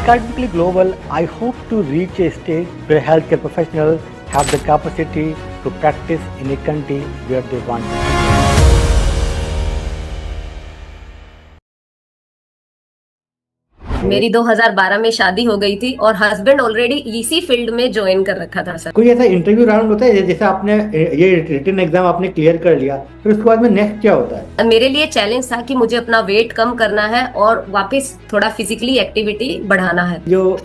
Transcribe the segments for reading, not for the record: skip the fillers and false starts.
Academically global, I hope to reach a stage where healthcare professionals have the capacity to practice in a country where they want to. मेरी 2012 में शादी हो गई थी और husband already इसी field में ज्वाइन कर रखा था सर। कोई ऐसा इंटरव्यू राउंड होता है जैसे आपने ये रिटन एग्जाम आपने क्लियर कर लिया, फिर उसके बाद में नेक्स्ट क्या होता है? मेरे लिए चैलेंज था कि मुझे अपना वेट कम करना है और वापस थोड़ा फिजिकली एक्टिविटी बढ़ाना है। जो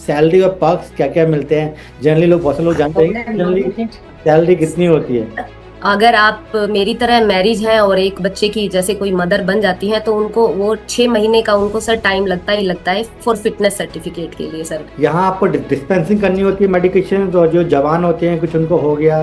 सैलरी और पर्क्स क्या क्या मिलते हैं, जनरली लोग बहुत से लोग जानते हैं जनरली सैलरी कितनी होती है। अगर आप मेरी तरह मैरिज हैं और एक बच्चे की जैसे कोई मदर बन जाती है तो उनको वो 6 महीने का उनको सर टाइम लगता ही लगता है फॉर फिटनेस सर्टिफिकेट के लिए सर। यहाँ आपको डिस्पेंसिंग करनी होती है मेडिकेशन, तो जो जवान होते हैं कुछ उनको हो गया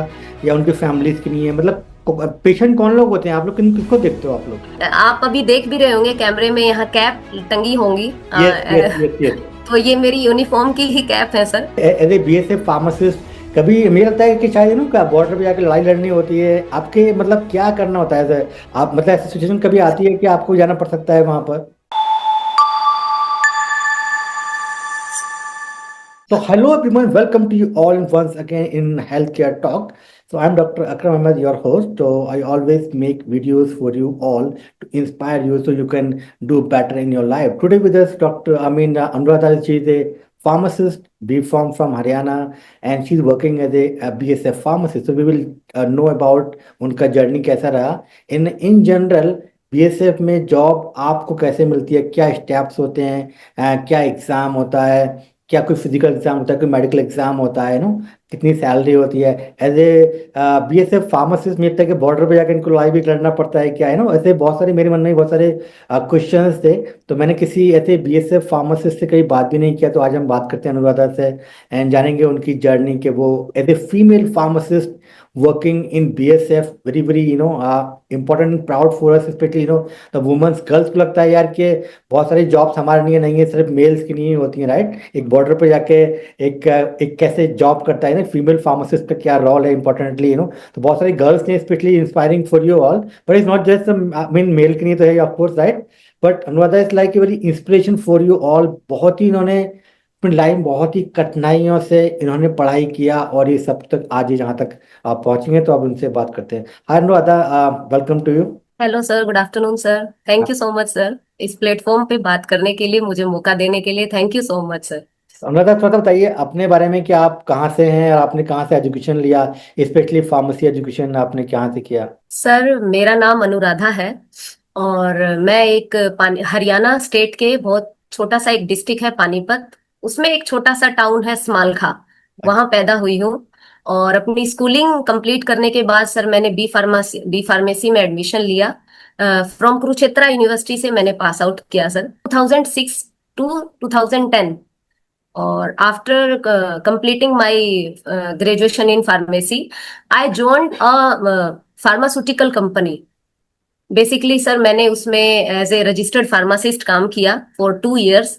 या उनकी फैमिलीज की नहीं है, मतलब पेशेंट कौन लोग होते हैं, आप लोग किसको देखते हो आप लोग? आप अभी देख भी रहे होंगे कैमरे में यहाँ कैप टंगी होंगी। yes. तो ये मेरी यूनिफॉर्म की ही कैप है sir. As a BSF pharmacist कभी मुझे लगता है कि शायद क्या बॉर्डर पे जाकर लड़ाई लड़नी होती है, आपके मतलब क्या करना होता है सर? आप मतलब ऐसी सिचुएशन कभी आती है कि आपको जाना पड़ सकता है वहां पर? So hello everyone, welcome to you all once again in Healthcare Talk. So I'm Dr. Akram Ahmed, your host. So I always make videos for you all to inspire you so you can do better in your life. Today with us, Dr. Anuradha, she is a pharmacist, B.Pharm from Haryana, and she's working as a BSF pharmacist. So we will know about उनका journey कैसा रहा. In general, BSF में job आपको कैसे मिलती है, क्या steps होते हैं, क्या एग्जाम होता है, क्या कोई फिजिकल एग्जाम होता है, कोई मेडिकल एग्जाम होता है, नो कितनी सैलरी होती है? एज ए बीएसएफ फार्मासिस्ट में लगता है कि बॉर्डर पे जाकर इनको लड़ाई भी लड़ना पड़ता है क्या, है ना? ऐसे बहुत सारे मेरे मन में बहुत सारे क्वेश्चंस थे, तो मैंने किसी ऐसे बीएसएफ फार्मासिस्ट से कहीं बात भी नहीं किया, तो आज हम बात करते हैं अनुराधा से एंड जानेंगे उनकी जर्नी के वो as a female pharmacist working in BSF, very important and proud for us, especially the women's girls को लगता है यार कि बहुत सारी जॉब्स हमारे लिए नहीं है, सिर्फ मेल्स की नहीं होती हैं, राइट? एक बॉर्डर पे जाके एक कैसे जॉब करता है ना फीमेल फार्मासिस्ट का, क्या रोल है इंपॉर्टेंटली, तो बहुत सारी गर्ल्स ने, specially inspiring for you all, but it's not just male की नहीं तो है of course, right? But Anuradha is like a very inspiration for you all. बहुत ही इन्होंने अपनी लाइफ बहुत ही कठिनाइयों से इन्होंने पढ़ाई किया और ये सब तक आज जहाँ तक आप पहुंचेंगे, तो अब उनसे बात करते हैं. Hi Anuradha, welcome to you. Hello sir, good afternoon sir. Thank you so much sir, इस प्लेटफॉर्म पे बात करने के लिए, मुझे मौका देने के लिए thank you so much sir. Anuradha थोड़ा बताइए अपने बारे में कि आप कहाँ से हैं और आपने कहाँ से एजुकेशन लिया, स्पेशली फार्मेसी एजुकेशन आपने कहाँ से किया? सर मेरा नाम अनुराधा है और मैं एक हरियाणा स्टेट के बहुत छोटा सा एक डिस्ट्रिक्ट है पानीपत, उसमें एक छोटा सा टाउन है स्मालखा, वहां पैदा हुई हूँ। और अपनी स्कूलिंग कंप्लीट करने के बाद सर मैंने बी फार्मेसी में एडमिशन लिया। फ्रॉम कुरुक्षेत्र यूनिवर्सिटी से मैंने पास आउट किया सर 2006 टू 2010। और after completing my graduation in pharmacy I joined a pharmaceutical company. Basically sir मैंने उसमें एज ए रजिस्टर्ड फार्मासिस्ट काम किया फॉर 2 इयर्स।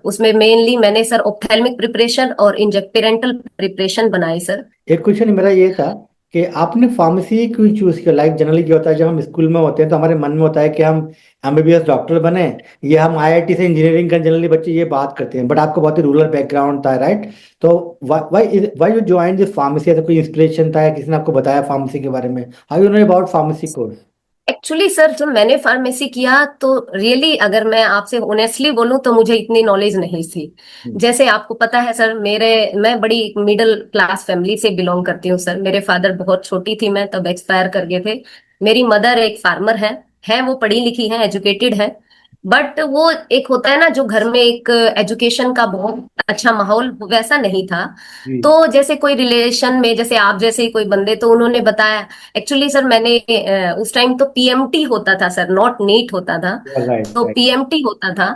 उसमें मेनली मैंने सर ऑप्थेल्मिक प्रिपरेशन और इंजेक्टेरेंटल प्रिपरेशन बनाई सर। एक क्वेश्चन मेरा ये था कि आपने फार्मेसी क्यों चूज किया? लाइक जनरली क्या होता है, जब हम स्कूल में होते हैं तो हमारे मन में होता है कि हम एमबीबीएस डॉक्टर बने, या हम आईआईटी से इंजीनियरिंग का, जनरली बच्चे ये बात करते हैं, बट आपको बहुत ही रूरल बैकग्राउंड था, राइट? तो why you join this pharmacy? ऐसा कोई इंस्पिरेशन था या किसी ने आपको बताया फार्मेसी के बारे में? How you know about pharmacy course? Actually sir जब मैंने फार्मेसी किया तो रियली अगर मैं आपसे ऑनेस्टली बोलूं तो मुझे इतनी नॉलेज नहीं थी। जैसे आपको पता है सर, मैं बड़ी मिडिल क्लास फैमिली से बिलोंग करती हूँ सर। मेरे फादर, बहुत छोटी थी मैं तब एक्सपायर कर गए थे। मेरी मदर एक फार्मर है वो पढ़ी लिखी है, एजुकेटेड है। बट वो एक होता है ना जो घर में एक एजुकेशन का बहुत अच्छा माहौल, वैसा नहीं था। जी. तो जैसे कोई रिलेशन में जैसे आप जैसे ही कोई बंदे, तो उन्होंने बताया। एक्चुअली सर मैंने उस टाइम तो पीएमटी होता था सर, नॉट नीट होता था। राइट, तो राइट. पीएमटी होता था,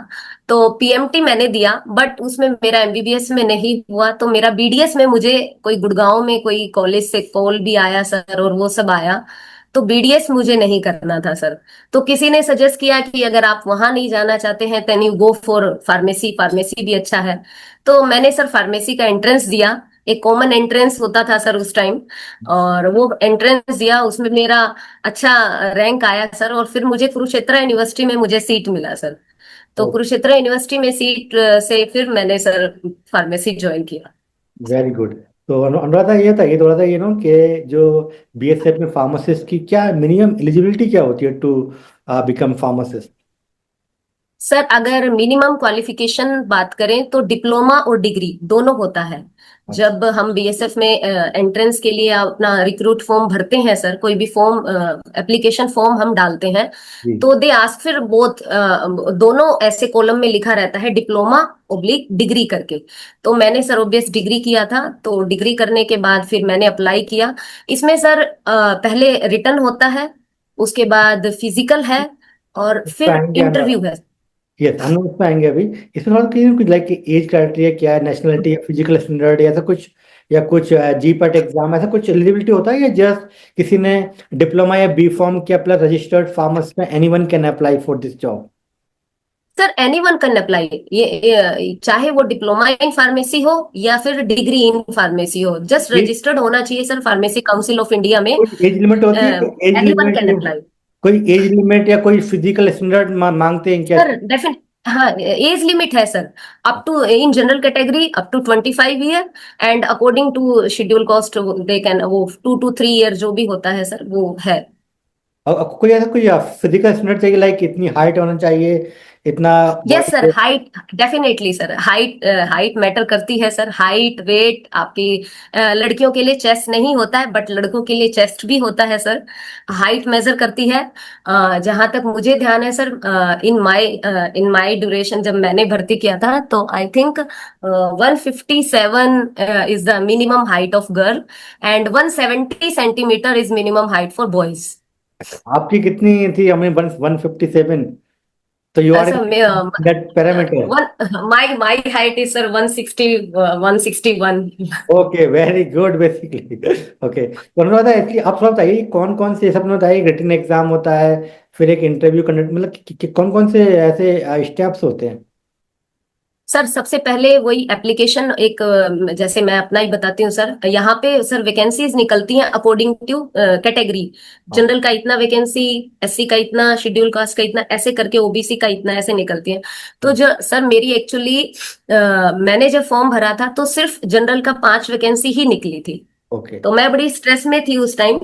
तो पीएमटी मैंने दिया बट उसमें मेरा एमबीबीएस में नहीं हुआ। तो मेरा बीडीएस में मुझे कोई गुड़गांव में कोई कॉलेज से कॉल भी आया सर और वो सब आया, तो बीडीएस मुझे नहीं करना था सर। तो किसी ने सजेस्ट किया कि अगर आप वहां नहीं जाना चाहते हैं then you go for pharmacy, pharmacy भी अच्छा है। तो मैंने सर फार्मेसी का एंट्रेंस दिया, एक कॉमन एंट्रेंस होता था सर उस टाइम, और वो एंट्रेंस दिया, उसमें मेरा अच्छा रैंक आया सर। और फिर मुझे कुरुक्षेत्र यूनिवर्सिटी में मुझे सीट मिला सर। तो कुरुक्षेत्र यूनिवर्सिटी में सीट से फिर मैंने सर फार्मेसी ज्वाइन किया। Very good. तो अनुराधा ये थोड़ा सा कि जो बीएसएफ में फार्मासिस्ट की क्या मिनिमम एलिजिबिलिटी क्या होती है टू बिकम फार्मासिस्ट? सर अगर मिनिमम क्वालिफिकेशन बात करें तो डिप्लोमा और डिग्री दोनों होता है। अच्छा। जब हम बीएसएफ में एंट्रेंस के लिए अपना रिक्रूट फॉर्म भरते हैं सर, कोई भी फॉर्म एप्लीकेशन फॉर्म हम डालते हैं, जी। तो दे आस्क फिर बोथ, दोनों ऐसे कॉलम में लिखा रहता है डिप्लोमा ओब्लिक डिग्री करके। तो मैंने सर ओबियस डिग्री किया था, तो डिग्री करने के बाद फिर मैंने अप्लाई किया। इसमें सर पहले रिटन होता है, उसके बाद फिजिकल है, और इस पे फिर आएंगे इंटरव्यू अनुराधा। है। यस, हम लोग इस पे आएंगे अभी। इसमें थोड़ा कुछ लाइक एज क्राइटेरिया क्या है, नेशनलिटी या फिजिकल स्टैंडर्ड या ऐसा कुछ, या कुछ जी पट एग्जाम ऐसा कुछ एलिजिबिलिटी होता है, या जस्ट किसी ने डिप्लोमा या बी फॉर्म किया प्लस रजिस्टर्ड फार्मासिस्ट में anyone can apply for this job? Sir anyone can apply, चाहे वो डिप्लोमा इन फार्मेसी हो या फिर डिग्री इन फार्मेसी हो, जस्ट रजिस्टर्ड होना चाहिए sir pharmacy council of India में। कोई एज लिमिट होती है? Age anyone limit, can apply. कोई एज लिमिट या कोई फिजिकल स्टैंडर्ड मांगते हैं क्या? सर डेफिनेट, हाँ एज लिमिट है sir, up to in general category up to 25 year, and according to schedule caste they can, वो 2 to 3 ईयर जो भी होता है सर वो है। और कोई ऐसा कोई फिजिकल स्टैंडर्ड चाहिए, लाइक इतनी हाइट होना चाहिए, इतना yes sir, body? Height definitely sir, height matter करती है सर, हाइट वेट आपकी। लड़कियों के लिए चेस्ट नहीं होता है, बट लड़कों के लिए चेस्ट भी होता है सर। हाइट मेजर करती है। जहां तक मुझे ध्यान है सर, इन माय ड्यूरेशन जब मैंने भर्ती किया था, तो I think 157 is the minimum height of girl, and 170 centimetre is minimum height for boys. आपकी कितनी थी? हमें 157, तो you are sir that parameter. One my height is sir 160, 161। Okay, very good basically. Okay, तो अनुराधा एक्चुअली आप थोड़ा बताइए कौन कौन से, सबने बताइए रिटन एग्जाम होता है, फिर एक इंटरव्यू कंडक्ट, मतलब कौन कौन से ऐसे स्टेप्स होते हैं? सर सबसे पहले वही एप्लीकेशन, एक जैसे मैं अपना ही बताती हूँ सर, यहाँ पे सर वैकेंसीज निकलती हैं अकॉर्डिंग टू कैटेगरी। हाँ। जनरल का इतना वैकेंसी, एससी का इतना, शेड्यूल कास्ट का इतना, ऐसे करके ओबीसी का इतना, ऐसे निकलती हैं। तो जो सर मेरी एक्चुअली, मैंने जब फॉर्म भरा था तो सिर्फ जनरल का 5 वैकेंसी ही निकली थी। ओके। तो मैं बड़ी स्ट्रेस में थी उस टाइम,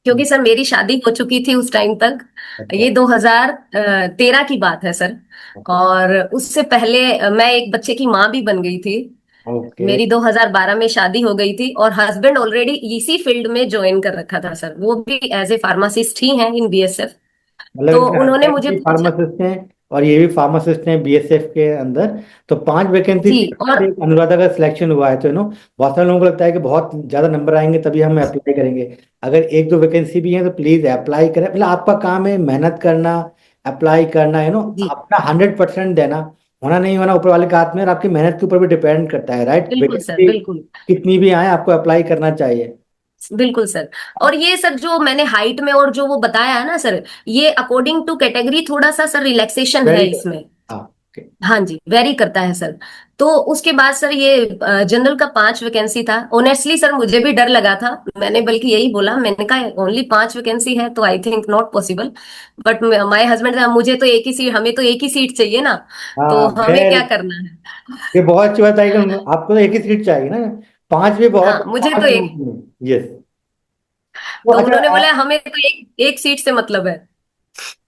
क्योंकि सर मेरी शादी हो चुकी थी उस टाइम तक। अच्छा। ये 2013 की बात है सर। ओके। और उससे पहले मैं एक बच्चे की माँ भी बन गई थी। ओके, मेरी 2012 में शादी हो गई थी, और हस्बैंड ऑलरेडी इसी फील्ड में ज्वाइन कर रखा था सर, वो भी एज ए फार्मासिस्ट ही हैं इन बीएसएफ। मतलब तो इसमें उन्होंने हस्बैंड मुझे भी पूछा। फार्मासिस्ट हैं और ये भी फार्मासिस्ट हैं बीएसएफ के अंदर। तो 5 वैकेंसी जी, और से अनुराधा का सिलेक्शन हुआ है, तो बहुत सारे लोगों को लगता है कि बहुत ज्यादा नंबर आएंगे तभी हम अप्लाई करेंगे। अगर एक दो वैकेंसी भी है तो प्लीज अप्लाई करें। मतलब आपका काम है मेहनत करना, अप्लाई करना, जी अपना 100% देना। होना नहीं होना ऊपर वाले के हाथ में, और आपकी मेहनत के ऊपर भी डिपेंड करता है, राइट? बिल्कुल सर, वैकेंसी बिल्कुल कितनी भी आए आपको अप्लाई करना चाहिए। बिल्कुल सर। और ये सर जो मैंने हाइट में और जो वो बताया है ना सर, ये अकॉर्डिंग टू कैटेगरी थोड़ा सा सर रिलैक्सेशन है वेरी गुड। इसमें। हाँ। ओके। हाँ जी, वेरी करता है सर। तो उसके बाद सर ये जनरल का 5 वैकेंसी था। ऑनेस्टली सर मुझे भी डर लगा था, मैंने बल्कि यही बोला, मैंने कहा ओनली 5 वैकेंसी है तो I think not possible. But my husband, मुझे तो एक ही सीट, हमें तो एक ही सीट चाहिए ना, तो हाँ, हमें क्या करना है। ये बहुत अच्छी बात है कि आपको तो एक ही सीट चाहिए ना। 5 भी बहुत, हाँ मुझे तो 5 एक, बहुत नहीं। यस। तो तो अच्छा उन्होंने बोला हमें तो एक एक सीट से मतलब है।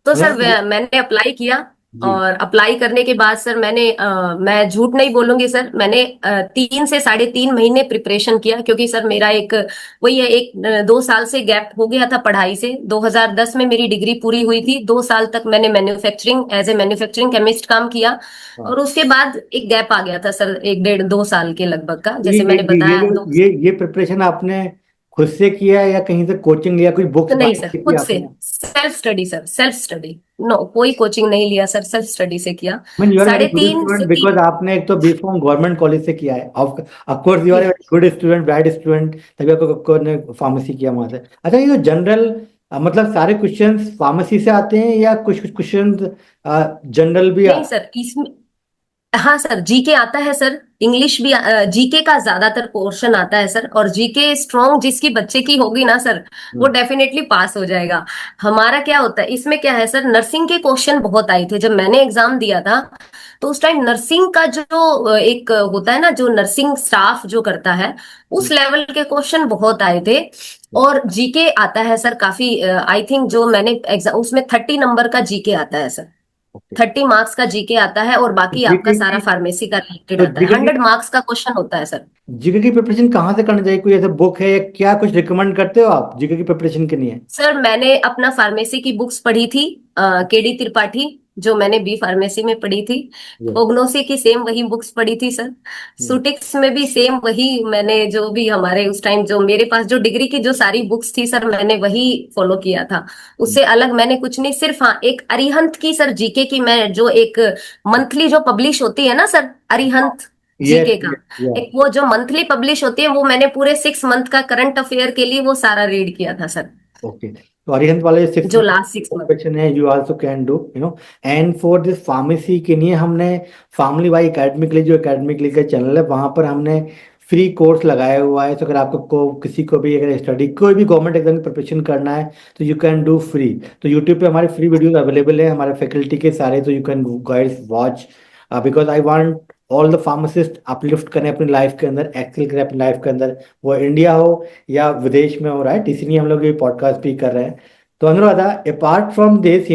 तो सर मतलब मैंने अप्लाई किया। जी। और अप्लाई करने के बाद सर मैं झूठ नहीं बोलूंगी सर, मैंने 3 से 3.5 महीने प्रिपरेशन किया, क्योंकि सर मेरा एक, वही है, 2 साल से गैप हो गया था पढ़ाई से। 2010 में मेरी डिग्री पूरी हुई थी, 2 साल तक मैंने manufacturing, as a manufacturing chemist काम किया। हाँ। और उसके बाद एक गैप आ गया था सर, 1 1.5 2 साल के लगभग का, ये जैसे ये मैंने ये बताया जो 2। ये प्रिपरेशन आपने खुद से किया है या कहीं से कोचिंग लिया, कुछ बुक्स नहीं बाय सर, की खुद से, आपने? Self study sir, self study. No, कोई कोचिंग नहीं लिया सर, सेल्फ स्टडी से किया। मीन यू आर वेरी साढ़े गुड तीन से स्टूडेंट, बिकॉज तीन आपने एक तो बी फॉर्म गवर्नमेंट कॉलेज से किया है। Of course you R G good student, bright student, तभी आपको ने फार्मेसी किया वहां से। अच्छा, ये जो जनरल, मतलब सारे क्वेश्चंस फार्मेसी से आते हैं या कुछ कुछ क्वेश्चंस जनरल भी नहीं आते सर, इसमें, हाँ सर, जीके आता है सर, इंग्लिश भी, जीके का ज्यादातर पोर्शन आता है सर, और जीके स्ट्रॉन्ग जिसकी बच्चे की होगी ना सर, वो हम्म, डेफिनेटली पास हो जाएगा। हमारा क्या होता है इसमें, क्या है सर, नर्सिंग के क्वेश्चन बहुत आए थे जब मैंने एग्जाम दिया था। तो उस टाइम नर्सिंग का जो एक होता है ना, जो नर्सिंग स्टाफ जो करता है, हम्म, उस लेवल के क्वेश्चन बहुत आए थे। और जीके आता है सर काफी, आई थिंक जो मैंने एग्जाम, उसमें 30 नंबर का जीके आता है सर। ओके। 30 मार्क्स का जीके आता है, और बाकी आपका जीके सारा की फार्मेसी का रिलेटेड तो आता है। जीके की 100 मार्क्स का क्वेश्चन होता है सर। जीके की प्रिपरेशन कहाँ से करनी चाहिए? कोई ऐसा बुक है या क्या कुछ रिकमेंड करते हो आप जीके की प्रिपरेशन के लिए? सर मैंने अपना फार्मेसी की बुक्स पढ़ी थी, केडी त्रिपाठी, जो मैंने बी फार्मेसी में पढ़ी थी। ये प्रोग्नोसी की सेम वही बुक्स पढ़ी थी सर। हम्म, सुटिक्स में भी सेम वही, मैंने जो भी हमारे उस टाइम जो मेरे पास जो डिग्री की जो सारी बुक्स थी सर, मैंने वही फॉलो किया था। हम्म, उससे अलग मैंने कुछ नहीं, सिर्फ हाँ एक अरिहंत की सर जीके की, मैं जो एक मंथली जो पब्लिश होती है ना सर, अरिहंत यस जीके का, यस यस। एक वो जो मंथली पब्लिश होती है, वो मैंने पूरे 6 मंथ का करंट अफेयर के लिए वो सारा रीड किया था सर, ओके, तो अरिहंत वाले सिक्स जो लास्ट 6 मंथ। क्वेश्चन है, you also can do and for this pharmacy के लिए हमने फैमिली वाई एकेडमी के लिए, जो एकेडमी के लिए का चैनल है, वहां पर हमने फ्री कोर्स लगाया हुआ है। तो अगर आपको किसी को भी अगर स्टडी कोई भी गवर्नमेंट एग्जाम की प्रिपरेशन करना है तो यू कैन डू फ्री। तो यूट्यूब पे हमारे फ्री वीडियोस अवेलेबल है हमारे फैकल्टी के सारे, तो you can guys watch, because I want all the pharmacist uplift करें अपनी लाइफ के अंदर, एक्सेल करें अपनी लाइफ के अंदर, वो इंडिया हो या विदेश में हो, राइट? इसीलिए हम लोग ये पॉडकास्ट भी कर रहे हैं। तो अनुराधा, अपार्ट फ्रॉम दिस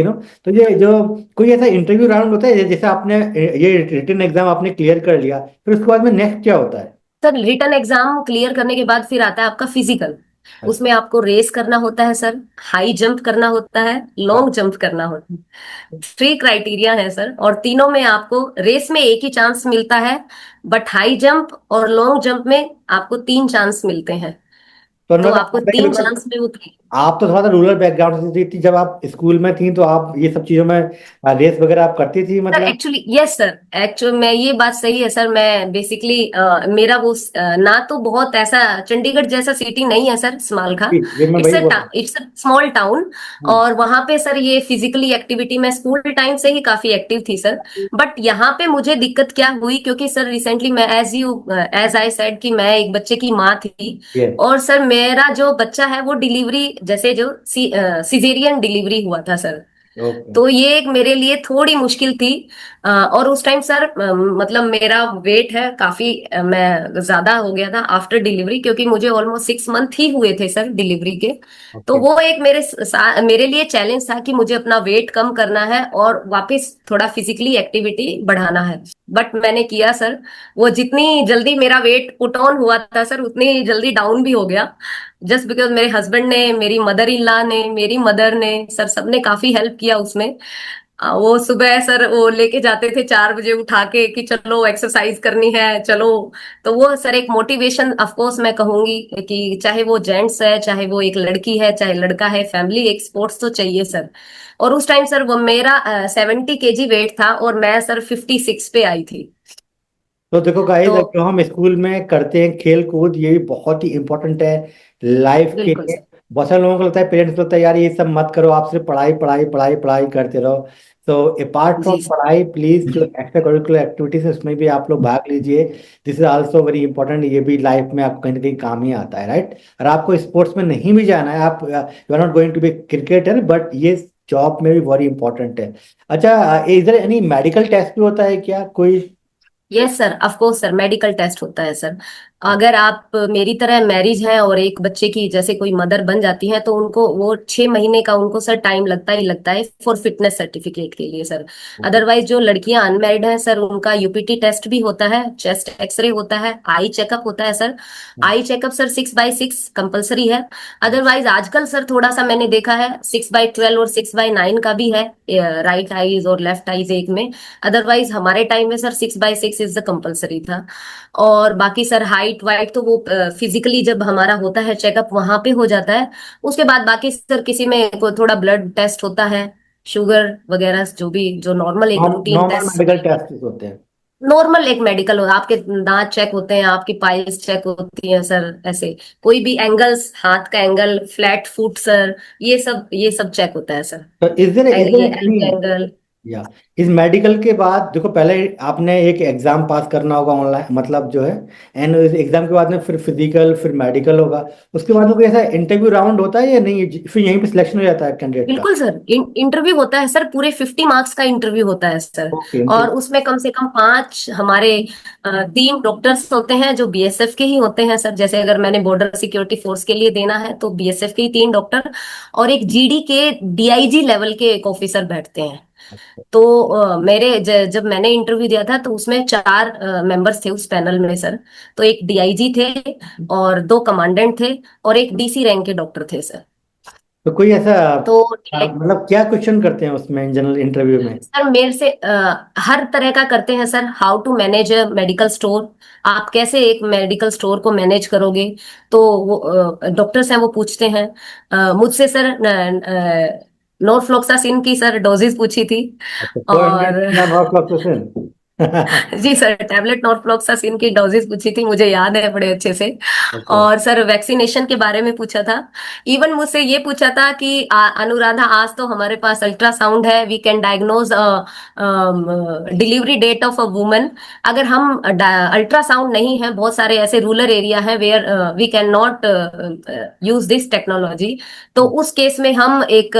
तो ये जो कोई ऐसा इंटरव्यू राउंड होता है जैसे आपने ये रिटन एग्जाम आपने क्लियर कर लिया, फिर उसके बाद में नेक्स्ट क्या होता है? सर रिटन एग्जाम क्लियर करने के बाद फिर आता है आपका फिजिकल। अच्छा। उसमें आपको रेस करना होता है सर, हाई जंप करना होता है, हाँ। लॉन्ग जंप करना होता है। 3 क्राइटेरिया है सर, और तीनों में आपको रेस में एक ही चांस मिलता है, बट हाई जंप और लॉन्ग जंप में आपको 3 चांस मिलते हैं। तो तो अनुराधा, आपको तीन बिकॉज चांस में उतरे। आप तो थोड़ा सा रूरल बैकग्राउंड से थी, जब आप स्कूल में थी तो आप ये सब चीजों में रेस वगैरह आप करती थी सर मतलब? एक्चुअली यस सर, एक्चुअली मैं, ये बात सही है सर, मैं बेसिकली मेरा वो ना तो बहुत ऐसा चंडीगढ़ जैसा सिटी नहीं है सर समालखा। ये मैं इट्स वही अ बोल रहा हूँ। It's a small town. Hmm, और वहां पे सर ये फिजिकली एक्टिविटी मैं स्कूल टाइम से ही काफी एक्टिव थी सर। बट यहाँ पे मुझे दिक्कत क्या हुई, क्योंकि सर रिसेंटली मैं, एज आई सेड कि मैं एक बच्चे की माँ थी। yes, और सर मेरा जो बच्चा है वो डिलीवरी, जैसे जो सिजेरियन डिलीवरी हुआ था सर। ओके। तो ये एक मेरे लिए थोड़ी मुश्किल थी। और उस टाइम सर मतलब मेरा वेट है काफी, मैं ज्यादा हो गया था आफ्टर डिलीवरी, क्योंकि मुझे ऑलमोस्ट 6 मंथ ही हुए थे सर डिलीवरी के। तो ओके। वो एक मेरे लिए चैलेंज था कि मुझे अपना वेट कम करना है और वापस थोड़ा फिजिकली एक्टिविटी बढ़ाना है। बट मैंने किया सर। वो जितनी जल्दी मेरा वेट पुट ऑन हुआ था सर, उतनी जल्दी डाउन भी हो गया। जस्ट बिकॉज मेरे हस्बैंड ने, मेरी मदर इन लॉ ने, मेरी मदर ने, सर सबने काफी हेल्प किया उसमें। वो सुबह सर वो लेके जाते थे 4 बजे उठा के कि चलो एक्सरसाइज करनी है चलो। तो वो सर एक मोटिवेशन, ऑफ कोर्स मैं कहूंगी कि चाहे वो जेंट्स है, चाहे वो एक लड़की है, चाहे लड़का है, फैमिली एक स्पोर्ट्स तो चाहिए सर। और उस टाइम सर वो मेरा 70 kg वेट था, और मैं सर 56 पे आई थी। तो देखो गाइस, तो जो हम स्कूल में करते हैं खेल कूद, ये भी बहुत ही इंपॉर्टेंट है लाइफ के बिल्कुल लिए। सर। बहुत सारे लोगों को लगता है, पेरेंट्स को लगता है यार ये सब मत करो, आप सिर्फ पढ़ाई पढ़ाई पढ़ाई पढ़ाई करते रहो। तो अपार्ट फ्रॉम जी पढ़ाई, प्लीज जो एक्स्ट्रा करिकुलर एक्टिविटीज है उसमें भी आप लोग भाग लीजिए। This is also very important, ये भी लाइफ में आपको कहीं ना कहीं काम ही आता है, राइट? और आपको स्पोर्ट्स में नहीं भी जाना है, आप you are not going to be cricketer, but ये जॉब में भी वेरी इंपॉर्टेंट है। अच्छा, इधर एनी मेडिकल टेस्ट भी होता है क्या कोई? Yes sir, of course sir, medical test होता है सर। अगर आप मेरी तरह मैरिज हैं और एक बच्चे की जैसे कोई मदर बन जाती हैं, तो उनको वो 6 महीने का उनको सर टाइम लगता ही लगता है फॉर फिटनेस सर्टिफिकेट के लिए सर। ओके। अदरवाइज जो लड़कियां अनमेरिड हैं सर, उनका यूपीटी टेस्ट भी होता है, चेस्ट एक्सरे होता है, आई चेकअप होता है sir. Eye checkup sir 6x6 compulsory है। अदरवाइज आजकल सर थोड़ा सा मैंने देखा है 6x12 और 6x9 का भी है, राइट आईज और लेफ्ट आईज एक में। अदरवाइज हमारे टाइम में sir 6x6 is the compulsory था। और बाकी सर हाइट वाइट तो वो फिजिकली जब हमारा होता है चेकअप वहां पे हो जाता है। उसके बाद बाकी सर किसी में को थोड़ा ब्लड टेस्ट होता है, शुगर वगैरह, जो भी जो नॉर्मल एक routine normal test. Medical test होते हैं। नॉर्मल एक मेडिकल हो, आपके दांत चेक होते हैं, आपकी पाइल्स चेक होती हैं सर, ऐसे कोई भी एंगल्स, हाथ का एंगल, फ्लैट फुट सर, ये सब चेक होता है सर। तो इज देयर ये एनी एल्बो एंगल। या इस मेडिकल के बाद देखो, पहले आपने एक एग्जाम पास करना होगा ऑनलाइन, मतलब जो है, एंड इस एग्जाम के बाद में फिर फिजिकल, फिर मेडिकल होगा। उसके बाद में कोई ऐसा इंटरव्यू राउंड होता है या नहीं, फिर यहीं पे सिलेक्शन हो जाता है कैंडिडेट का? बिल्कुल सर, इंटरव्यू होता है सर, पूरे 50 मार्क्स का इंटरव्यू होता है सर। ओके। और उसमें कम से कम 5 हमारे 3 डॉक्टर्स होते हैं जो बीएसएफ के ही होते हैं सर। जैसे अगर मैंने बॉर्डर सिक्योरिटी फोर्स के लिए देना है तो बीएसएफ के ही 3 डॉक्टर और एक जीडी के डीआईजी लेवल के एक ऑफिसर बैठते हैं। तो जब मैंने इंटरव्यू दिया था तो उसमें 4 मेंबर्स थे उस पैनल में सर। तो एक डीआईजी थे और 2 कमांडेंट थे और एक डीसी रैंक के डॉक्टर थे सर। तो कोई ऐसा तो मतलब क्या क्वेश्चन करते हैं उसमें जनरल इंटरव्यू में? सर मेरे से हर तरह का करते हैं sir. How to manage a medical store, आप कैसे एक मेडिकल स्टोर को मैनेज करोगे। तो वो डॉक्टर्स हैं वो पूछते हैं। मुझसे सर नॉरफ्लॉक्सासिन की सर डोजेस पूछी थी। अच्छा, और 400 नॉट फ्लक्चुएशन। जी सर, टैबलेट नॉरफ्लॉक्सासिन की डोजेस पूछी थी, मुझे याद है बड़े अच्छे से। अच्छा। और सर वैक्सीनेशन के बारे में पूछा था। इवन मुझसे ये पूछा था कि अनुराधा आज तो हमारे पास अल्ट्रासाउंड है, we can diagnose delivery date of a woman. अगर हम अल्ट्रासाउंड नहीं है, बहुत सारे ऐसे रूरल एरिया है where we can not use this technology, तो उस केस में हम एक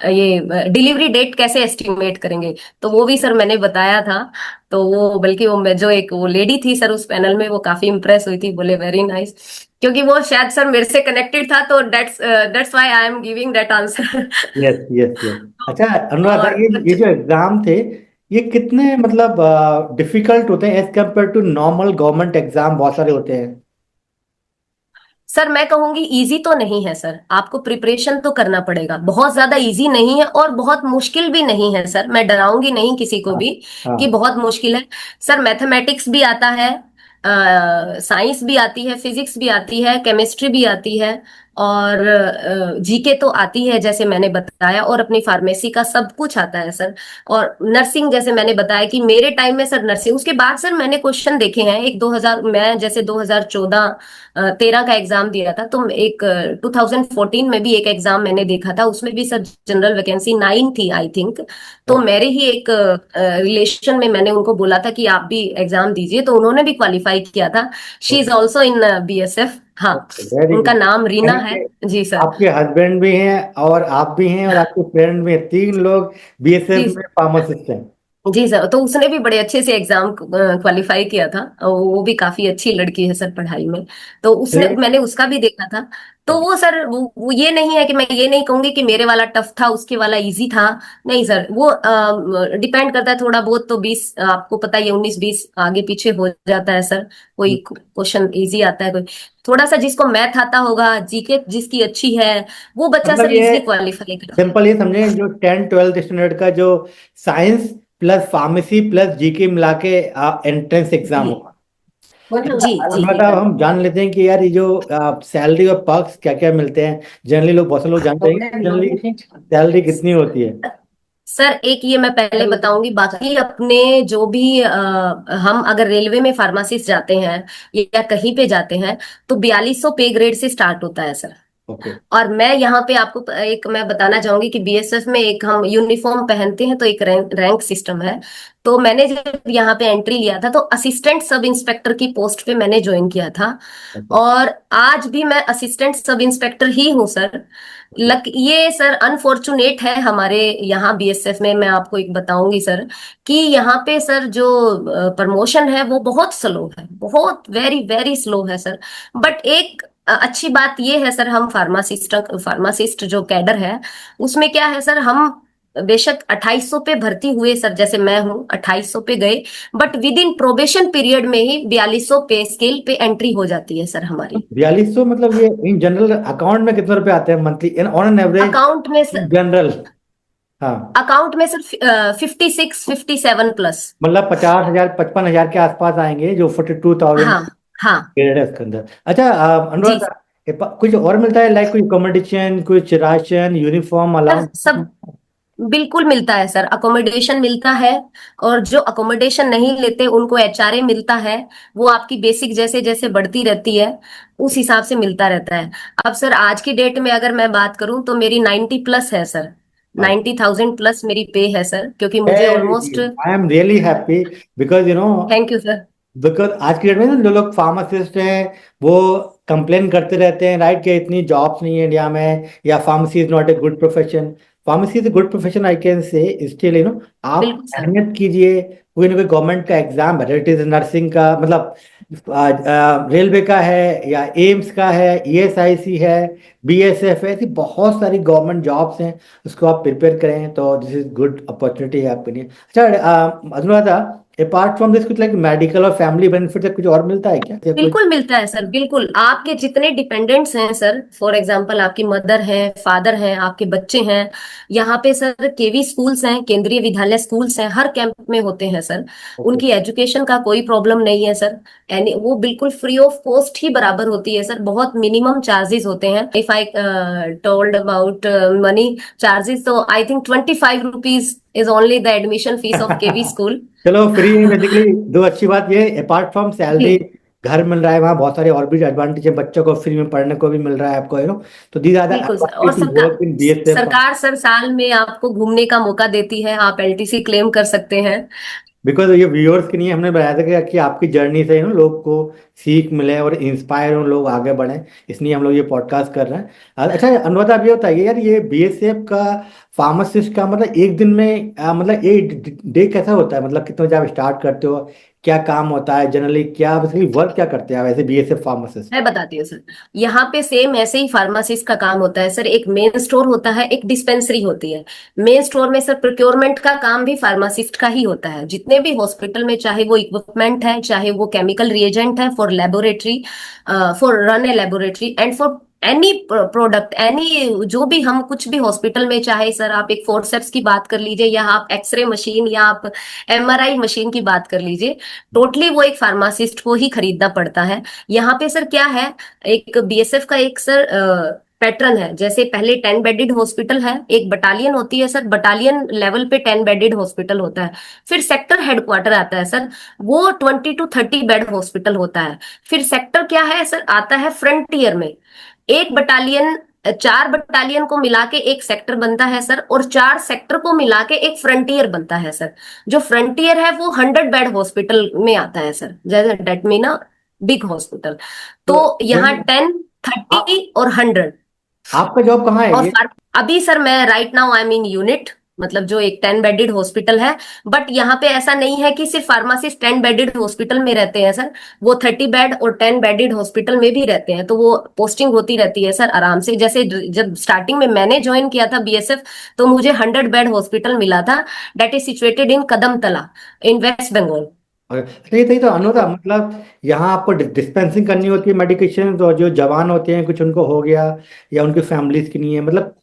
ये डिलीवरी डेट कैसे एस्टिमेट करेंगे। तो वो भी सर मैंने बताया था। तो वो बल्कि जो एक वो लेडी थी सर उस पैनल में, वो काफी इंप्रेस हुई थी, बोले वेरी नाइस। क्योंकि वो शायद सर मेरे से कनेक्टेड था, तो that's why I am giving that answer. Yes, yes, yes. अच्छा अनुराधा, और ये जो एग्जाम थे, ये कितने मतलब डिफिकल्ट होते हैं as compare to normal government exam बहुत सारे होते हैं? सर मैं कहूंगी इजी तो नहीं है सर, आपको प्रिपरेशन तो करना पड़ेगा। बहुत ज्यादा इजी नहीं है और बहुत मुश्किल भी नहीं है सर, मैं डराऊंगी नहीं किसी को हाँ, भी कि हाँ। बहुत मुश्किल है। सर मैथमेटिक्स भी आता है, साइंस भी आती है, फिजिक्स भी आती है, केमिस्ट्री भी आती है, और जीके तो आती है जैसे मैंने बताया, और अपनी फार्मेसी का सब कुछ आता है सर। और नर्सिंग जैसे मैंने बताया कि मेरे टाइम में सर नर्सिंग, उसके बाद सर मैंने क्वेश्चन देखे हैं एक 2000, मैं जैसे 2014 13 का एग्जाम दिया था, तो एक 2014 में भी एक एग्जाम मैंने देखा था, उसमें भी सर जनरल वैकेंसी 9 थी आई थिंक। तो मेरे ही एक रिलेशन में मैंने उनको बोला था कि आप भी एग्जाम दीजिए, तो उन्होंने भी क्वालिफाई किया था। She is also in BSF. हाँ, वेरी उनका गुड। नाम रीना यानी है। कि जी सर। आपके हस्बैंड भी हैं और आप भी हैं और आपके फ्रेंड भी हैं, 3 लोग बीएसएफ जी में फार्मासिस्ट हैं। जी सर, तो उसने भी बड़े अच्छे से एग्जाम क्वालिफाई किया था, और वो भी काफी अच्छी लड़की है सर पढ़ाई में। तो उसने, ग्रेट। मैंने उसका भी देखा था। तो वो सर वो ये नहीं है कि मैं ये नहीं कहूंगी कि मेरे वाला टफ था उसके वाला इजी था। नहीं सर, वो डिपेंड करता है थोड़ा बहुत, तो 20 आपको पता ही है, 19-20 आगे पीछे हो जाता है सर। कोई क्वेश्चन इजी आता है, कोई थोड़ा सा, जिसको मैथ आता होगा, जीके जिसकी अच्छी है, वो बच्चा मतलब सर ये इजिली क्वालिफाई कर। सिंपल ये समझे, जो 10 12 स्टैंडर्ड का जो science plus pharmacy plus GK मिला के एंट्रेंस एग्जाम जी होगा। अच्छा, जी जी अनुराधा, अब हम जान लेते हैं कि यार ये जो सैलरी और पर्क्स क्या क्या मिलते हैं। जनरली लोग, बहुत से लोग जानते हैं कि जनरली सैलरी कितनी होती है। सर, एक ये मैं पहले बताऊंगी, बाकी अपने जो भी हम अगर रेलवे में फार्मासिस्ट जाते हैं या कहीं पे जाते हैं, तो 4200 पे ग्रेड से स्टार्ट होता है सर। ओके। और मैं यहाँ पे आपको एक मैं बताना चाहूंगी कि बीएसएफ में एक हम यूनिफॉर्म पहनते हैं, तो एक रैंक सिस्टम है। तो मैंने जब यहाँ पे एंट्री लिया था तो असिस्टेंट सब इंस्पेक्टर की पोस्ट पे मैंने ज्वाइन किया था। अच्छा। और आज भी मैं असिस्टेंट सब इंस्पेक्टर ही हूँ सर। ओके। ये सर अनफॉर्चुनेट है हमारे यहाँ बीएसएफ में। मैं आपको एक बताऊंगी सर कि यहाँ पे सर जो प्रमोशन है वो बहुत स्लो है, बहुत वेरी वेरी स्लो है सर। बट एक अच्छी बात ये है सर, हम फार्मासिस्ट जो कैडर है उसमें क्या है सर, हम बेशक 2800 पे भर्ती हुए सर, जैसे मैं हूँ 2800 पे गए, but with in probation period में ही 4200 पे स्केल पे एंट्री हो जाती है सर हमारी। 4200 मतलब ये इन जनरल अकाउंट में कितने रुपए आते हैं monthly, in on an average? Account में सर, जनरल। हाँ। अकाउंट में सर 56-57 प्लस। मतलब 50,000 55,000 के आसपास आएंगे, जो 42,000 हाँ हाँ। पीरियड है उसके अंदर। अच्छा जी अनुराग, कुछ और मिलता है, लाइक कोई अकोमोडेशन, कुछ राशन, यूनिफॉर्म सर, अलाउंस? सब बिल्कुल मिलता है सर, अकोमोडेशन मिलता है। और जो अकोमोडेशन नहीं लेते उनको एचआरए मिलता है। वो आपकी बेसिक जैसे जैसे बढ़ती रहती है उस हिसाब से मिलता रहता है। अब सर आज की डेट में अगर मैं बात करूं तो मेरी 90 प्लस है सर। 90,000 प्लस मेरी पे है सर, क्योंकि मुझे almost. I am really happy because thank you sir. Because आज की डेट में ना जो लोग फार्मासिस्ट हैं वो कंप्लेन करते रहते हैं, राइट, कि इतनी जॉब्स नहीं है इंडिया में, या pharmacy is not a good profession. Pharmacy is a good profession, I can say still आप बिल्कुल सर। मेहनत कीजिए। कोई ना कोई गवर्नमेंट का एग्जाम है, इट इज नर्सिंग का, मतलब रेलवे का है, या एम्स का है, ईएसआईसी है, बीएसएफ है, ऐसी बहुत सारी गवर्नमेंट जॉब्स हैं, उसको आप प्रिपेयर करें तो दिस इज गुड अपॉर्चुनिटी है आपके लिए। अच्छा, अनुराधा, अपार्ट फ्रॉम दिस कुछ लाइक मेडिकल और फैमिली बेनिफिट कुछ और मिलता है क्या, या कुछ? बिल्कुल मिलता है सर, बिल्कुल। आपके जितने डिपेंडेंट्स हैं सर, फॉर एग्जांपल आपकी मदर हैं, फादर हैं, आपके बच्चे हैं, यहाँ पे सर केवी स्कूल्स हैं, केंद्रीय विद्यालय स्कूल्स हैं, हर कैंप में होते हैं सर। ओके। उनकी एजुकेशन का कोई प्रॉब्लम नहीं है सर। एनी वो बिल्कुल फ्री ऑफ कॉस्ट ही बराबर होती है सर। बहुत मिनिमम चार्जेस होते हैं। If I told about money charges, तो I think 25 rupees is only the admission fees of KV school. चलो, फ्री है बेसिकली। दो अच्छी बात ये, अपार्ट फ्रॉम जी सैलरी, घर मिल रहा है, वहाँ बहुत सारे और भी एडवांटेज है, बच्चों को फ्री में पढ़ने को भी मिल रहा है आपको, तो दीज आर द बिल्कुल सर। और advantage to work in BSF. सरकार सर साल में आपको घूमने का मौका देती है, आप एलटीसी क्लेम कर सकते हैं। बिकॉज ये व्यूअर्स के लिए हमने बताया था कि आपकी जर्नी से लोग को सीख मिले और इंस्पायर हो, लोग आगे बढ़े, इसलिए हम लोग ये पॉडकास्ट कर रहे हैं। अच्छा, अनुराधा, आप ये बताइए यार, ये बीएसएफ का फार्मासिस्ट का मतलब एक दिन में मतलब एक डे कैसा होता है, मतलब कितने बजे आप स्टार्ट करते हो, क्या काम होता है जनरली, क्या बेसिकली वर्क क्या करते हैं आप ऐसे बीएसएफ फार्मासिस्ट? मैं बताती हूँ सर। यहाँ पे सेम ऐसे ही फार्मासिस्ट का काम होता है सर। एक मेन स्टोर होता है, एक डिस्पेंसरी होती है। मेन स्टोर में सर प्रोक्योरमेंट का काम भी फार्मासिस्ट का ही होता है। जितने भी हॉस्पिटल में, चाहे वो इक्विपमेंट है, चाहे वो केमिकल रिएजेंट है for laboratory, for run a laboratory and for any product, any जो भी हम कुछ भी हॉस्पिटल में, चाहे सर आप एक फोर्सेप्स की बात कर लीजिए, या आप एक्सरे मशीन, या आप एमआरआई मशीन की बात कर लीजिए, टोटली वो एक फार्मासिस्ट को ही खरीदना पड़ता है। यहाँ पे सर क्या है, एक बीएसएफ का एक सर पैटर्न है। जैसे पहले 10 बेडेड हॉस्पिटल है, एक बटालियन होती है सर, बटालियन लेवल पे 10 बेडेड हॉस्पिटल होता है। फिर सेक्टर हेडक्वार्टर आता है सर, वो 20 to 30 बेड हॉस्पिटल होता है। फिर सेक्टर क्या है सर, आता है फ्रंटियर में। एक बटालियन, 4 बटालियन को मिला के एक सेक्टर बनता है सर, और 4 सेक्टर को मिला के एक फ्रंटियर बनता है सर। जो फ्रंटियर है वो 100 बेड हॉस्पिटल में आता है सर, जैसे डेट मीन बिग हॉस्पिटल। तो तो यहाँ then 10, आप 30 और 100। आपका जॉब कहाँ है और ये? अभी सर मैं right now I am in unit, मतलब जो एक 10 बेडेड हॉस्पिटल है। बट यहाँ पे ऐसा नहीं है कि सिर्फ फार्मासिस्ट 10 बेडेड हॉस्पिटल में रहते हैं सर। वो 30 बेड और 10 बेडेड हॉस्पिटल में भी रहते हैं, तो वो पोस्टिंग होती रहती है सर आराम से। जैसे जब स्टार्टिंग में मैंने ज्वाइन किया था बीएसएफ, तो मुझे 100 बेड हॉस्पिटल मिला था, that is situated in Kadamtala in West Bengal. और नहीं नहीं, तो अनुराधा, मतलब यहाँ आपको डिस्पेंसिंग करनी होती है मेडिकेशन, तो जो जवान होते हैं कुछ उनको हो गया, या उनकी फैमिलीज की नहीं है, मतलब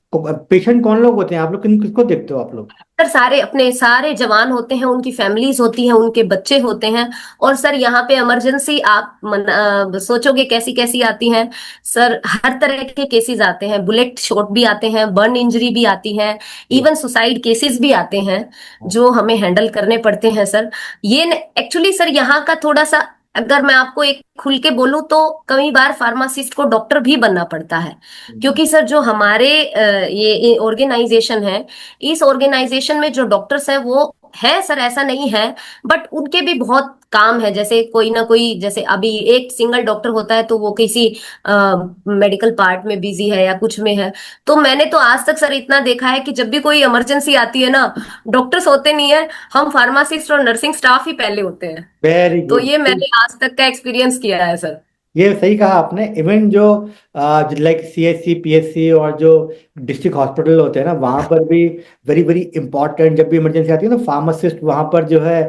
पेशेंट कौन लोग होते हैं, आप लोग किसको देखते हो आप लोग? सर सारे अपने सारे जवान होते हैं, उनकी फैमिलीज होती हैं, उनके बच्चे होते हैं। और सर यहाँ पे इमरजेंसी आप सोचोगे कैसी कैसी आती हैं सर। हर तरह के केसेस आते हैं, बुलेट शॉट भी आते हैं, बर्न इंजरी भी आती है, जी। इवन सुसाइड केसेस भी आते हैं, जो हमें हैंडल करने पड़ते हैं सर। ये एक्चुअली सर यहाँ का थोड़ा सा, अगर मैं आपको एक खुल के बोलूं तो कई बार फार्मासिस्ट को डॉक्टर भी बनना पड़ता है। क्योंकि सर जो हमारे ये ऑर्गेनाइजेशन है, इस ऑर्गेनाइजेशन में जो डॉक्टर्स हैं वो है सर, ऐसा नहीं है, बट उनके भी बहुत काम है। जैसे कोई ना कोई, जैसे अभी एक सिंगल डॉक्टर होता है तो वो किसी मेडिकल पार्ट में बिजी है या कुछ में है। तो मैंने तो आज तक सर इतना देखा है कि जब भी कोई इमरजेंसी आती है ना, डॉक्टर्स होते नहीं है, हम फार्मासिस्ट और नर्सिंग स्टाफ ही पहले होते हैं। वेरी तो गुड। ये मैंने आज तक का एक्सपीरियंस किया है सर। ये सही कहा आपने। इवन जो लाइक सीएचसी, पीएचसी और जो डिस्ट्रिक्ट हॉस्पिटल होते हैं ना, वहाँ पर भी वेरी वेरी इंपॉर्टेंट, जब भी इमरजेंसी आती है ना, फार्मासिस्ट वहाँ पर जो है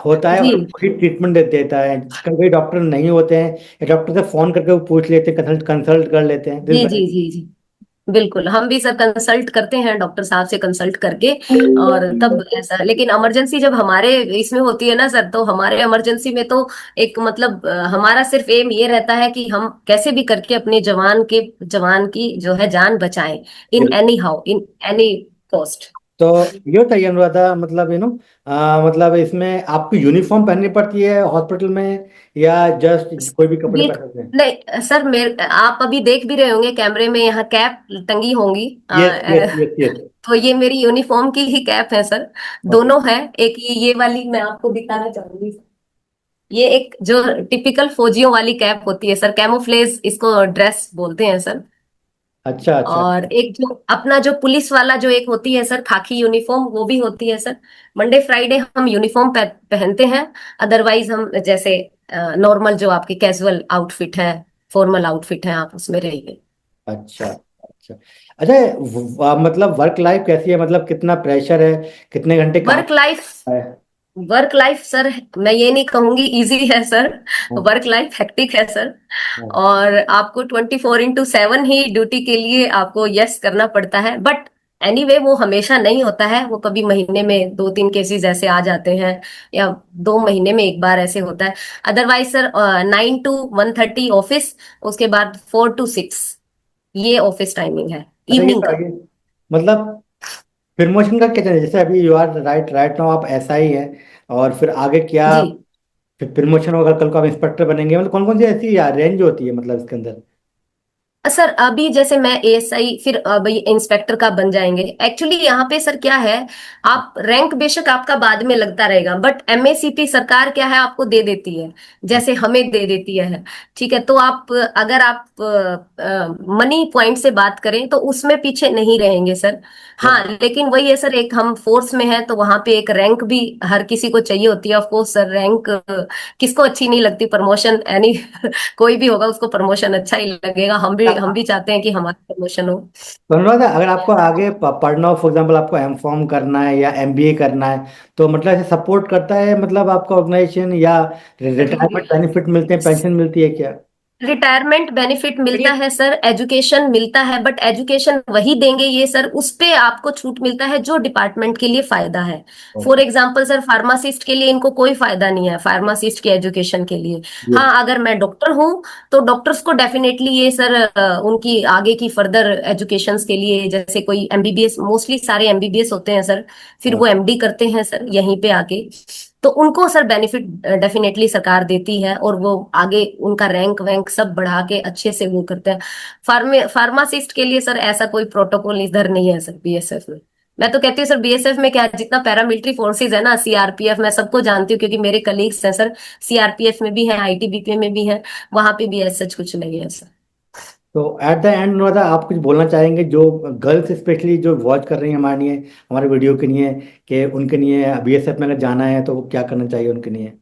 होता है, जी और वही ट्रीटमेंट देता है। कई कई डॉक्टर नहीं होते हैं, या डॉक्टर से फोन करके वो पूछ लेते हैं, कंसल्ट कंसल्ट कर लेते हैं, दिस जी जी वेरी। जी जी। बिल्कुल, हम भी सर कंसल्ट करते हैं डॉक्टर साहब से कंसल्ट करके। और तब ऐसा, लेकिन इमरजेंसी जब हमारे इसमें होती है ना सर, तो हमारे इमरजेंसी में तो एक मतलब हमारा सिर्फ एम ये रहता है कि हम कैसे भी करके अपने जवान की जो है जान बचाएं, in any how, in any cost. तो ये बताइए अनुराधा, मतलब मतलब इसमें आपको यूनिफॉर्म पहननी पड़ती है हॉस्पिटल में, या जस्ट कोई भी कपड़े पहन बिल्कुल सकते हैं? नहीं सर, मेरे आप अभी देख भी रहे होंगे कैमरे में, यहाँ कैप टंगी होंगी। Yes yes yes yes. तो ये मेरी यूनिफॉर्म की ही कैप है सर। ओके। दोनों है, एक ये वाली मैं आपको दिखाना चाहूंगी। ये एक जो टिपिकल फौजियों वाली कैप होती है सर, कैमोफ्लेज इसको ड्रेस बोलते हैं सर। अच्छा अच्छा। और एक जो अपना जो पुलिस वाला जो एक होती है सर खाकी यूनिफॉर्म, वो भी होती है सर। मंडे फ्राइडे हम यूनिफॉर्म पहनते हैं। अदरवाइज हम जैसे नॉर्मल जो आपकी कैजुअल आउटफिट है, फॉर्मल आउटफिट है, आप उसमें रहिए। अच्छा अच्छा। अच्छा, मतलब वर्क लाइफ कैसी है, मतलब कितना प्रेशर है, कितने घंटे काम वर्क लाइफ है? वर्क लाइफ सर, मैं ये नहीं कहूंगी इजी है सर। हाँ, वर्क लाइफ हेक्टिक है सर। हाँ, और आपको 24/7 ही ड्यूटी के लिए आपको यस करना पड़ता है। बट एनीवे वो हमेशा नहीं होता है, वो कभी महीने में 2-3 केसेस ऐसे आ जाते हैं, या 2 महीने में एक बार ऐसे होता है। अदरवाइज सर 9 to 1:30 ऑफिस, उसके बाद 4 to 6 ये ऑफिस टाइमिंग है अच्छा ये इवनिंग तो का। आगे, मतलब प्रमोशन का क्या चल रहा है? जैसे अभी you are right right now आप ऐसा ही है, और फिर आगे क्या? जी फिर प्रमोशन होगा, कल को आप इंस्पेक्टर बनेंगे, मतलब कौन कौन सी ऐसी रेंज होती है मतलब इसके अंदर? सर अभी जैसे मैं एएसआई, फिर अब ये इंस्पेक्टर का बन जाएंगे। एक्चुअली यहाँ पे सर क्या है, आप रैंक बेशक आपका बाद में लगता रहेगा, बट एमएसीपी सरकार क्या है आपको दे देती है, जैसे हमें दे देती है। ठीक है, तो आप अगर आप मनी पॉइंट से बात करें तो उसमें पीछे नहीं रहेंगे सर। हाँ लेकिन वही है सर, एक हम फोर्स में है तो वहां पे एक रैंक भी हर किसी को चाहिए होती है। ऑफ कोर्स सर, रैंक किसको अच्छी नहीं लगती, प्रमोशन एनी कोई भी होगा उसको प्रमोशन अच्छा ही लगेगा। हम भी चाहते हैं कि हमारा प्रमोशन हो। तो अनुराधा, अगर आपको आगे पढ़ना हो, फॉर एग्जाम्पल आपको एम फॉर्म करना है या एमबीए करना है, तो मतलब ऐसे सपोर्ट करता है मतलब आपका ऑर्गेनाइजेशन, या रिटायरमेंट बेनिफिट मिलते हैं, पेंशन मिलती है क्या? रिटायरमेंट बेनिफिट मिलता है सर, एजुकेशन मिलता है, बट एजुकेशन वही देंगे ये सर, उस पे आपको छूट मिलता है जो डिपार्टमेंट के लिए फायदा है। For okay. Example sir, pharmacist के लिए इनको कोई फायदा नहीं है, फार्मासिस्ट के एजुकेशन के लिए। यस। हाँ अगर मैं डॉक्टर हूँ तो डॉक्टर्स को डेफिनेटली ये सर उनकी आगे की फर्दर एजुकेशंस के लिए, जैसे कोई एमबीबीएस, मोस्टली सारे एमबीबीएस होते हैं सर, फिर वो एमडी करते हैं सर यहीं पे आके। तो उनको सर बेनिफिट डेफिनेटली सरकार देती है, और वो आगे उनका रैंक वैंक सब बढ़ा के अच्छे से वो करते हैं। फार्मासिस्ट के लिए सर ऐसा कोई प्रोटोकॉल इधर नहीं है सर बीएसएफ में। मैं तो कहती हूँ सर, बीएसएफ में क्या, जितना पैरामिलिट्री फोर्सेज है ना, सीआरपीएफ, मैं सबको जानती हूँ क्योंकि मेरे कलीग्स हैं सर, सीआरपीएफ में भी हैं, आईटीबीपी में भी हैं, वहां पे भी ऐसा कुछ नहीं है सर। तो एट द एंड अनुराधा, आप कुछ बोलना चाहेंगे जो गर्ल्स स्पेशली जो वॉच कर रही हैं हमारे लिए, हमारे वीडियो के लिए, कि उनके लिए बीएसएफ में अगर जाना है तो वो क्या करना चाहिए उनके लिए?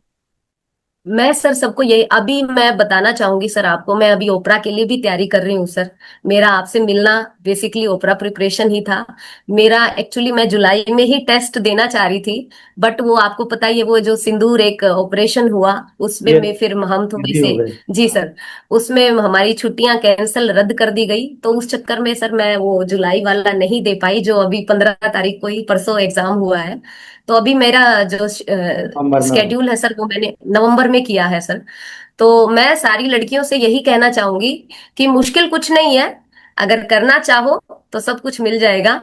मैं सर सबको यही अभी मैं बताना चाहूंगी सर आपको, मैं अभी ओपरा के लिए भी तैयारी कर रही हूँ सर। मेरा आपसे मिलना बेसिकली ओपरा प्रिपरेशन ही था मेरा। एक्चुअली मैं जुलाई में ही टेस्ट देना चाह रही थी, बट वो आपको पता ही है, वो जो सिंदूर एक ऑपरेशन हुआ, उसमें ये में फिर हम थोड़े बिजी हो से, गए। जी सर, उसमें हमारी छुट्टियां कैंसिल रद्द कर दी गई, तो उस चक्कर में सर मैं वो जुलाई वाला नहीं दे पाई, जो अभी 15 तारीख को ही परसों एग्जाम हुआ है। तो अभी मेरा जो नवंबर में होगा। स्केड्यूल है सर, वो मैंने नवंबर में किया है सर। तो मैं सारी लड़कियों से यही कहना चाहूंगी कि मुश्किल कुछ नहीं है, अगर करना चाहो तो सब कुछ मिल जाएगा।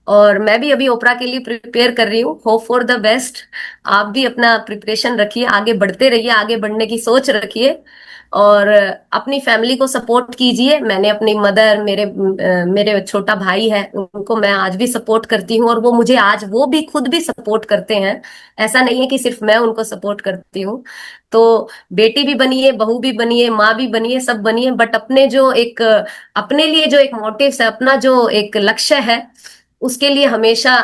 और मैं भी अभी ओपरा के लिए प्रिपेयर कर रही हूँ, होप फॉर द बेस्ट। आप भी अपना प्रिपरेशन रखिए, आगे बढ़ते रहिए, आगे बढ़ने की सोच रखिए, और अपनी फैमिली को सपोर्ट कीजिए। मैंने अपनी मदर, मेरे छोटा भाई है, उनको मैं आज भी सपोर्ट करती हूँ, और वो मुझे आज वो भी खुद भी सपोर्ट करते हैं। ऐसा नहीं है कि सिर्फ मैं उनको सपोर्ट करती हूँ। तो बेटी भी बनिए, बहू भी बनिए, माँ भी बनिए, सब बनिए, बट अपने जो एक अपने लिए जो एक मोटिव है, अपना जो एक लक्ष्य है, उसके लिए हमेशा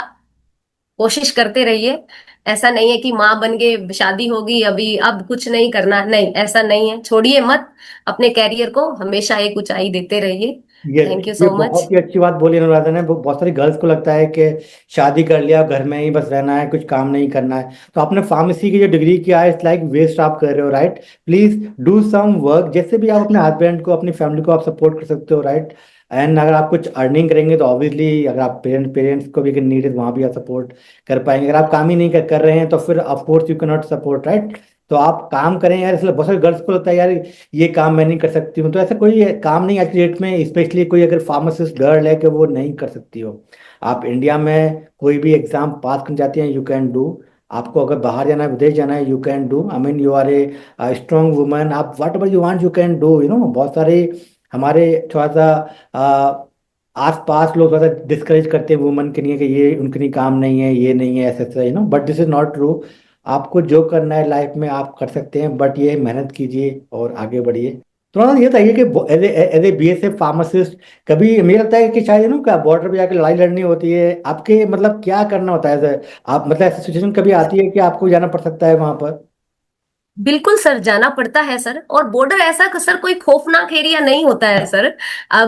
कोशिश करते रहिए। ऐसा नहीं है कि माँ बन गए शादी होगी अभी अब कुछ नहीं करना, नहीं ऐसा नहीं है, छोड़िए मत, अपने कैरियर को हमेशा एक ऊंचाई देते रहिए। यस, थैंक यू ये सो मच। बहुत ही अच्छी बात बोली अनुराधा ने। बहुत सारी गर्ल्स को लगता है कि शादी कर लिया, घर में ही बस रहना है, कुछ काम नहीं करना है। तो आपने फार्मेसी की जो डिग्री किया है, इट्स लाइक वेस्ट आप कर रहे हो, right? Please do some work, जैसे भी आप अपने हस्बैंड को, अपनी फैमिली को आप सपोर्ट कर सकते हो, राइट? एंड अगर आप कुछ अर्निंग करेंगे तो ऑब्वियसली, अगर आप पेरेंट्स को भी नीड है, वहाँ भी आप सपोर्ट कर पाएंगे। अगर आप काम ही नहीं कर रहे हैं तो फिर of course you can not support, right? तो आप काम करें यार, इसलिए बहुत सारे गर्ल्स को लगता है यार ये काम मैं नहीं कर सकती हूँ, तो ऐसा कोई काम नहीं आज की डेट में, स्पेशली कोई अगर फार्मासिस्ट गर्ल है कि वो नहीं कर सकती हो। आप इंडिया में कोई भी एग्जाम पास करना चाहती हैं, यू कैन डू। आपको अगर बाहर जाना है, विदेश जाना है, you can do. I mean you are a strong woman, आप whatever you want you can do, you know. बहुत सारे हमारे थोड़ा सा आस पास लोग थोड़ा सा डिस्करेज करते हैं वुमन के लिए कि ये उनके लिए काम नहीं है, ये नहीं है, ऐसा ऐसा, you know, but this is not true. आपको जो करना है लाइफ में आप कर सकते हैं, बट ये मेहनत कीजिए और आगे बढ़िए। थोड़ा सा ये बताइए कि एज ए बीएसएफ फार्मासिस्ट, कभी मुझे लगता है कि शायद ना क्या बॉर्डर पे जाकर लड़ाई लड़नी होती है, आपके मतलब क्या करना होता है? आप मतलब ऐसी सिचुएशन कभी आती है कि आपको जाना पड़ सकता है वहां पर? बिल्कुल सर, जाना पड़ता है सर। और बॉर्डर ऐसा सर कोई खौफनाक एरिया नहीं होता है सर।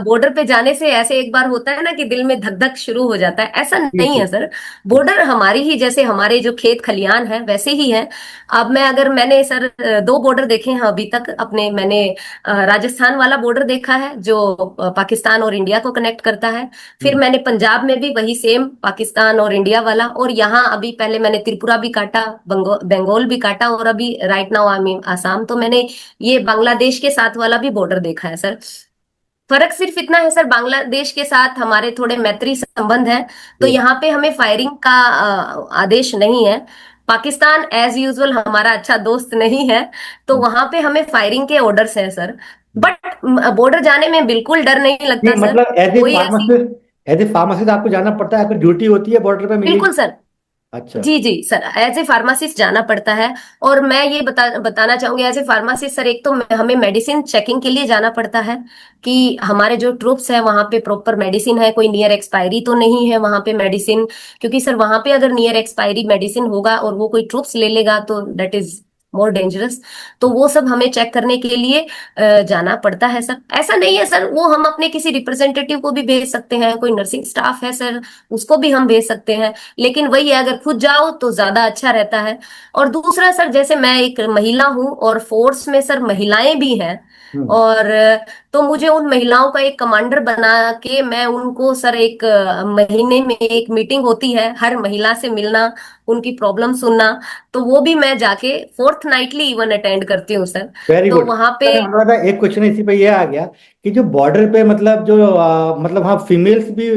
बॉर्डर पे जाने से ऐसे एक बार होता है ना कि दिल में धक धक शुरू हो जाता है, ऐसा जी नहीं जी। है सर। बॉर्डर हमारी ही, जैसे हमारे जो खेत खलियान है वैसे ही है। अब मैंने सर दो बॉर्डर देखे हैं अभी तक अपने। मैंने राजस्थान वाला बॉर्डर देखा है जो पाकिस्तान और इंडिया को कनेक्ट करता है। फिर हम्म। मैंने पंजाब में भी वही सेम पाकिस्तान और इंडिया वाला, और यहाँ अभी पहले मैंने त्रिपुरा भी काटा, बंगाल भी काटा, और अभी right now I mean Assam. तो मैंने ये बांग्लादेश के साथ वाला भी बॉर्डर देखा है सर। फर्क सिर्फ इतना है सर, बांग्लादेश के साथ हमारे थोड़े मैत्री संबंध है, तो जी। यहाँ पे हमें फायरिंग का आदेश नहीं है। पाकिस्तान एज यूजुअल हमारा अच्छा दोस्त नहीं है, तो वहां पे हमें फायरिंग के ऑर्डर्स हैं सर। बट बॉर्डर जाने में बिल्कुल डर नहीं नहीं लगता सर। मतलब कोई ऐसी, एज ए फार्मासिस्ट आपको जाना पड़ता है, आपकी ड्यूटी होती है बॉर्डर पे मिली? बिल्कुल सर। अच्छा। जी जी सर, एज ए फार्मासिस्ट जाना पड़ता है। और मैं ये बताना चाहूंगी, एज ए फार्मासिस्ट सर, एक तो हमें मेडिसिन चेकिंग के लिए जाना पड़ता है कि हमारे जो ट्रूप्स है वहां पे प्रॉपर मेडिसिन है, कोई नियर एक्सपायरी तो नहीं है वहां पे मेडिसिन। क्योंकि सर वहां पे अगर नियर एक्सपायरी मेडिसिन होगा और वो कोई ट्रूप्स ले लेगा तो दैट इज मोर डेंजरस। तो वो सब हमें चेक करने के लिए जाना पड़ता है सर। ऐसा नहीं है सर, वो हम अपने किसी रिप्रेजेंटेटिव को भी भेज सकते हैं, कोई नर्सिंग स्टाफ है सर उसको भी हम भेज सकते हैं। लेकिन वही है, अगर खुद जाओ तो ज्यादा अच्छा रहता है। और दूसरा सर, जैसे मैं एक महिला हूं और फोर्स में सर महिलाएं भी हैं, हम्म। और तो मुझे उन महिलाओं का एक कमांडर बना के मैं उनको सर एक महीने में एक मीटिंग होती है, हर महिला से मिलना, उनकी प्रॉब्लम सुनना। तो वो भी मैं जाके फोर्थ नाइटली इवन अटेंड करती हूँ सर। वेरी तो गुड। वहां पे, हमारा एक क्वेश्चन इसी पे ये आ गया कि जो बॉर्डर पे मतलब जो मतलब हाँ फीमेल्स भी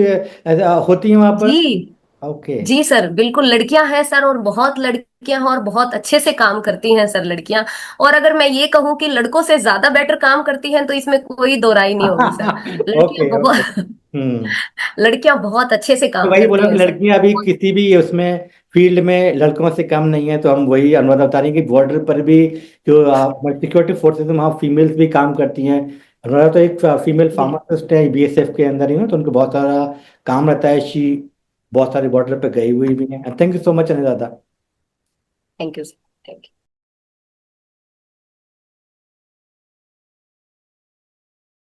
होती हैं वहां पर? जी ओके। जी सर, बिल्कुल लड़कियां हैं सर, और बहुत लड़कियां हैं और बहुत अच्छे से काम करती हैं सर लड़कियां। और अगर मैं ये कहूं कि लड़कों से ज्यादा बेटर काम करती हैं तो इसमें कोई दो राय नहीं होगी सर। लड़कियां ओके ओके। बहुत हम्म। लड़कियां बहुत अच्छे से तो काम वही बोला करती कि हैं सर। लड़कियां अभी किसी भी उसमें फील्ड में लड़कों से कम नहीं है, तो हम वही अनुवाद बता रहे हैं कि बॉर्डर पर भी जो सिक्योरिटी फोर्सेस में वहाँ फीमेल्स भी काम करती हैं। अनुराधा तो एक फीमेल बिल्कुल। फार्मासिस्ट है बीएसएफ के अंदर ही ना, तो उनको बहुत सारा काम रहता है। शी बहुत सारे बॉर्डर पे गई हुई भी है। Thank you so much Anuradha. Thank you sir. Thank you.